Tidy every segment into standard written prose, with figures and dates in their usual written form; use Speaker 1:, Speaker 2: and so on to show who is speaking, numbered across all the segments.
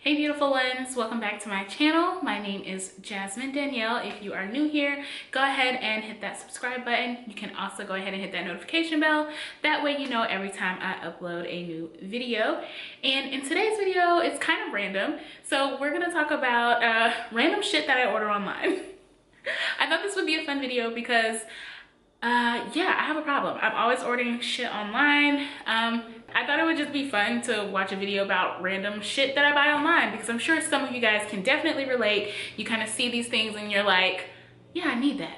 Speaker 1: Hey beautiful ones, welcome back to my channel. My name is Jasmine Danielle. If you are new here, go ahead and hit that subscribe button. You can also go ahead and hit that notification bell. That way you know every time I upload a new video. And in today's video, it's kind of random. So we're gonna talk about random shit that I order online. I thought this would be a fun video because yeah, I have a problem. I'm always ordering shit online. I thought it would just be fun to watch a video about random shit that I buy online because I'm sure some of you guys can definitely relate. You kind of see these things and you're like, yeah, I need that.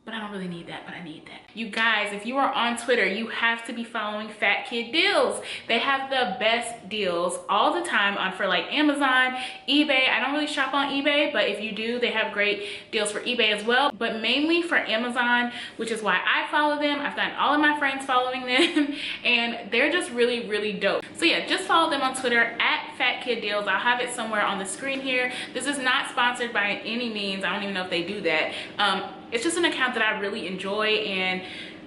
Speaker 1: But I don't really need that, but I need that. You guys, if you are on Twitter, you have to be following Fat Kid Deals. They have the best deals all the time on for like Amazon, eBay. I don't really shop on eBay, but if you do, they have great deals for eBay as well. But mainly for Amazon, which is why I follow them. I've gotten all of my friends following them and they're just really, really dope. So yeah, just follow them on Twitter at Fat Kid Deals. I'll have it somewhere on the screen here. This is not sponsored by any means. I don't even know if they do that. It's just an account that I really enjoy and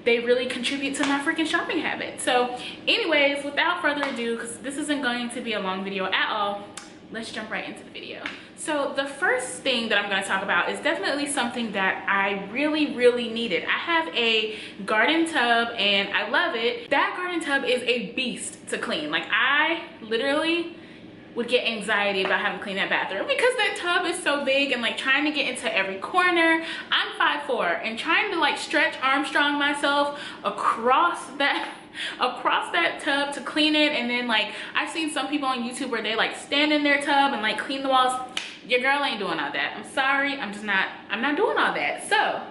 Speaker 1: they really contribute to my freaking shopping habit. So anyways, without further ado, because this isn't going to be a long video at all, let's jump right into the video. So the first thing that I'm going to talk about is definitely something that I really, really needed. I have a garden tub and I love it. That garden tub is a beast to clean. Like I literally would get anxiety about having to clean that bathroom because that tub is so big and like trying to get into every corner. I'm 5'4" and trying to like stretch Armstrong myself across that tub to clean it. And then like I've seen some people on YouTube where they like stand in their tub and like clean the walls. Your girl ain't doing all that. I'm sorry, I'm not doing all that. So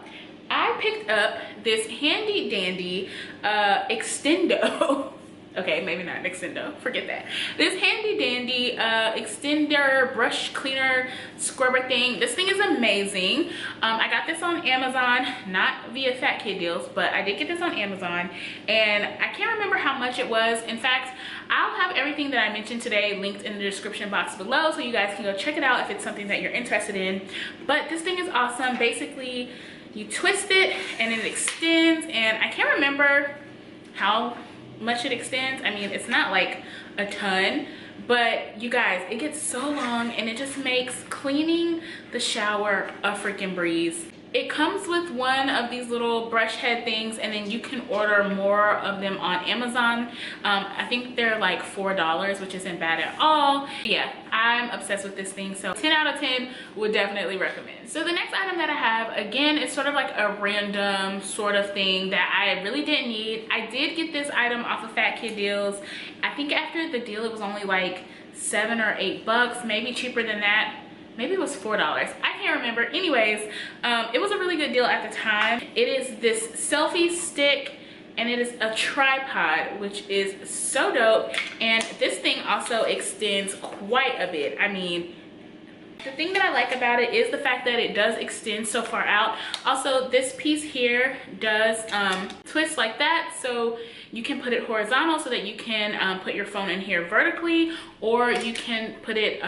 Speaker 1: I picked up this handy dandy extendo. Okay, maybe not an extendo, forget that. This handy dandy extender brush cleaner scrubber thing. This thing is amazing. I got this on Amazon, not via Fat Kid Deals, but I did get this on Amazon and I can't remember how much it was. In fact, I'll have everything that I mentioned today linked in the description box below so you guys can go check it out if it's something that you're interested in. But this thing is awesome. Basically, you twist it and it extends, and I can't remember how much it extends. I mean, it's not like a ton, but you guys, it gets so long and it just makes cleaning the shower a freaking breeze. It comes with one of these little brush head things and then you can order more of them on Amazon. I think they're like $4, which isn't bad at all. Yeah, I'm obsessed with this thing, so 10 out of 10 would definitely recommend. So the next item that I have, again, it's sort of like a random sort of thing that I really didn't need. I did get this item off of Fat Kid Deals. I think after the deal it was only like $7 or $8, maybe cheaper than that. Maybe it was $4. I can't remember. Anyways, it was a really good deal at the time. It is this Selfie Stick and it is a tripod, which is so dope. And this thing also extends quite a bit. I mean, the thing that I like about it is the fact that it does extend so far out. Also, this piece here does twist like that, so you can put it horizontal so that you can put your phone in here vertically, or you can put it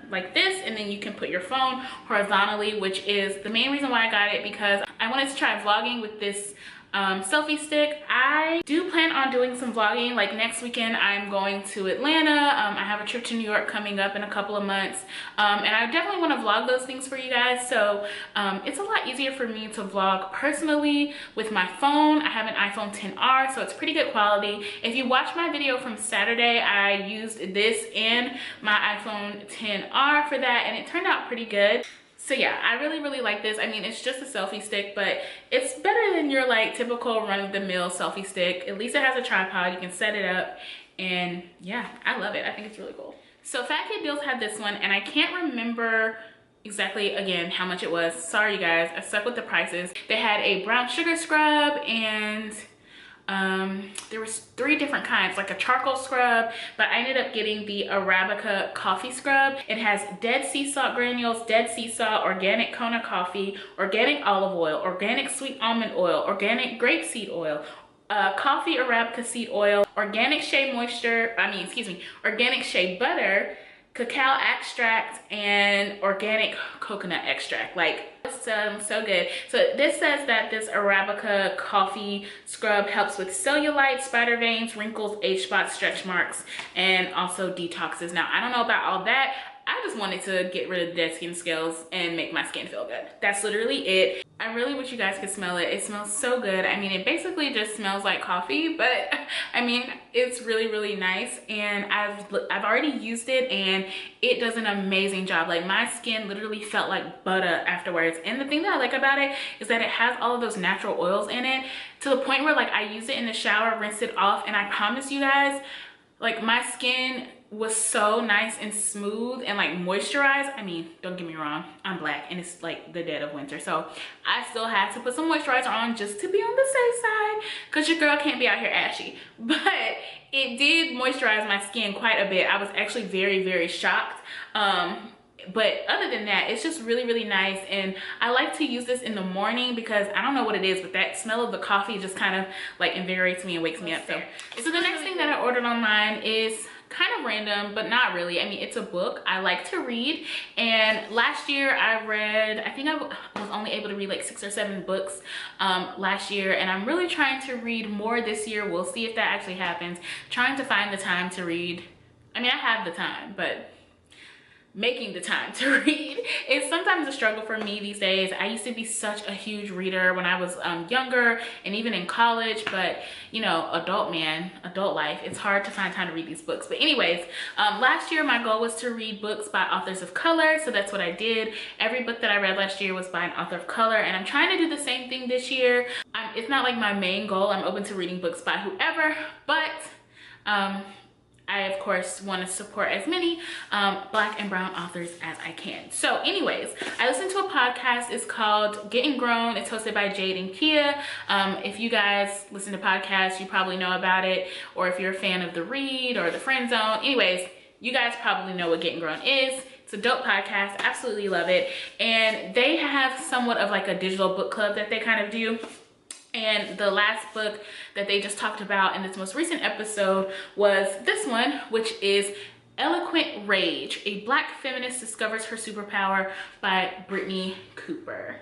Speaker 1: like this and then you can put your phone horizontally, which is the main reason why I got it, because I wanted to try vlogging with this selfie stick. I do plan on doing some vlogging. Like next weekend I'm going to Atlanta. I have a trip to New York coming up in a couple of months, and I definitely want to vlog those things for you guys. So it's a lot easier for me to vlog personally with my phone. I have an iPhone XR, so it's pretty good quality. If you watch my video from Saturday, I used this in my iPhone XR for that and it turned out pretty good. So yeah, I really, really like this. I mean, it's just a selfie stick, but it's better than your like typical run-of-the-mill selfie stick. At least it has a tripod, you can set it up, and yeah, I love it. I think it's really cool. So Fat Kid Deals had this one, and I can't remember exactly, again, how much it was. Sorry you guys, I suck with the prices. They had a brown sugar scrub and there was 3 different kinds, like a charcoal scrub, but I ended up getting the Arabica coffee scrub. It has dead sea salt granules, dead sea salt, organic Kona coffee, organic olive oil, organic sweet almond oil, organic grapeseed oil, coffee Arabica seed oil, organic shea organic shea butter, cacao extract, and organic coconut extract. Like, it's so good. So this says that this Arabica coffee scrub helps with cellulite, spider veins, wrinkles, age spots, stretch marks, and also detoxes. Now, I don't know about all that. I just wanted to get rid of the dead skin scales and make my skin feel good. That's literally it. I really wish you guys could smell it. It smells so good. I mean, it basically just smells like coffee, but I mean, it's really nice. And I've already used it and it does an amazing job. Like my skin literally felt like butter afterwards. And the thing that I like about it is that it has all of those natural oils in it, to the point where like I use it in the shower, rinse it off, and I promise you guys, like my skin was so nice and smooth and like moisturized. I mean, don't get me wrong, I'm black and it's like the dead of winter, so I still had to put some moisturizer on just to be on the safe side, because your girl can't be out here ashy. But it did moisturize my skin quite a bit. I was actually very shocked. But other than that, it's just really nice. And I like to use this in the morning because I don't know what it is, but that smell of the coffee just kind of like invigorates me and wakes me up. So the next thing that I ordered online is kind of random, but not really. I mean, it's a book. I like to read, and last year I read, I think I was only able to read like 6 or 7 books last year, and I'm really trying to read more this year. We'll see if that actually happens. Trying to find the time to read. I mean, I have the time, but making the time to read is sometimes a struggle for me these days. I used to be such a huge reader when I was younger and even in college, but you know, adult life, it's hard to find time to read these books. But anyways, last year my goal was to read books by authors of color, so that's what I did. Every book that I read last year was by an author of color, and I'm trying to do the same thing this year. It's not like my main goal. I'm open to reading books by whoever, but I of course want to support as many black and brown authors as I can. So anyways, I listened to a podcast. It's called Getting Grown. It's hosted by Jade and Kia. If you guys listen to podcasts, you probably know about it, or if you're a fan of The Read or The Friend Zone. Anyways, you guys probably know what Getting Grown is. It's a dope podcast. Absolutely love it. And they have somewhat of like a digital book club that they kind of do. And the last book that they just talked about in this most recent episode was this one, which is Eloquent Rage, A Black Feminist Discovers Her Superpower by Brittany Cooper.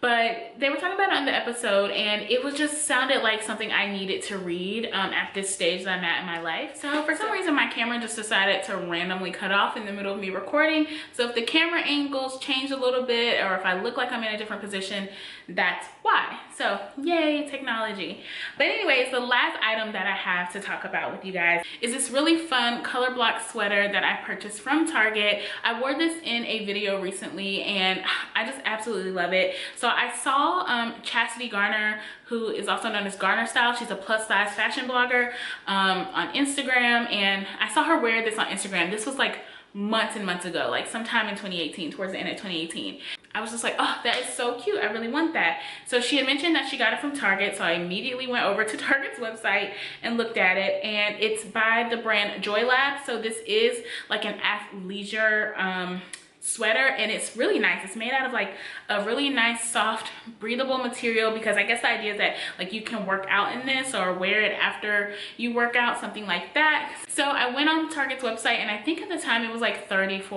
Speaker 1: But they were talking about it on the episode, and it was just sounded like something I needed to read at this stage that I'm at in my life. So for some reason, my camera just decided to randomly cut off in the middle of me recording. So if the camera angles change a little bit, or if I look like I'm in a different position, that's why. So yay, technology. But anyways, the last item that I have to talk about with you guys is this really fun color block sweater that I purchased from Target. I wore this in a video recently and I just absolutely love it. So I saw Chastity Garner, who is also known as Garner Style. She's a plus size fashion blogger on Instagram, and I saw her wear this on Instagram. This was like months and months ago, like sometime in 2018, towards the end of 2018. I was just like, oh, that is so cute. I really want that. So she had mentioned that she got it from Target. So I immediately went over to Target's website and looked at it. And it's by the brand Joy Lab. So this is like an athleisure sweater, and it's really nice. It's made out of like a really nice soft breathable material, because I guess the idea is that like you can work out in this or wear it after you work out, something like that. So I went on Target's website, and I think at the time it was like $30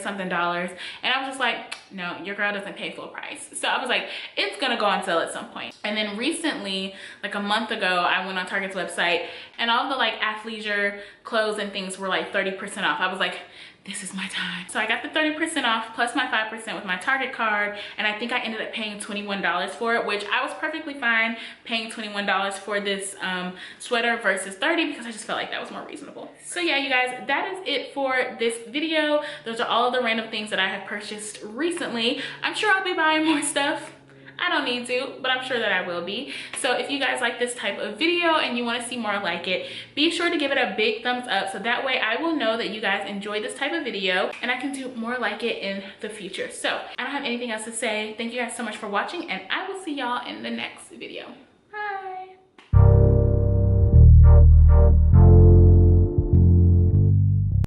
Speaker 1: something, and I was just like, no, your girl doesn't pay full price. So I was like, it's gonna go on sale at some point. And then recently, like a month ago, I went on Target's website, and all the like athleisure clothes and things were like 30% off. I was like, this is my time. So I got the 30% off plus my 5% with my Target card, and I think I ended up paying $21 for it, which I was perfectly fine paying $21 for this sweater versus $30, because I just felt like that was more reasonable. So yeah, you guys, that is it for this video. Those are all the random things that I have purchased recently. I'm sure I'll be buying more stuff. I don't need to, but I'm sure that I will be. So if you guys like this type of video and you want to see more like it, be sure to give it a big thumbs up, so that way I will know that you guys enjoy this type of video and I can do more like it in the future. So I don't have anything else to say. Thank you guys so much for watching, and I will see y'all in the next video.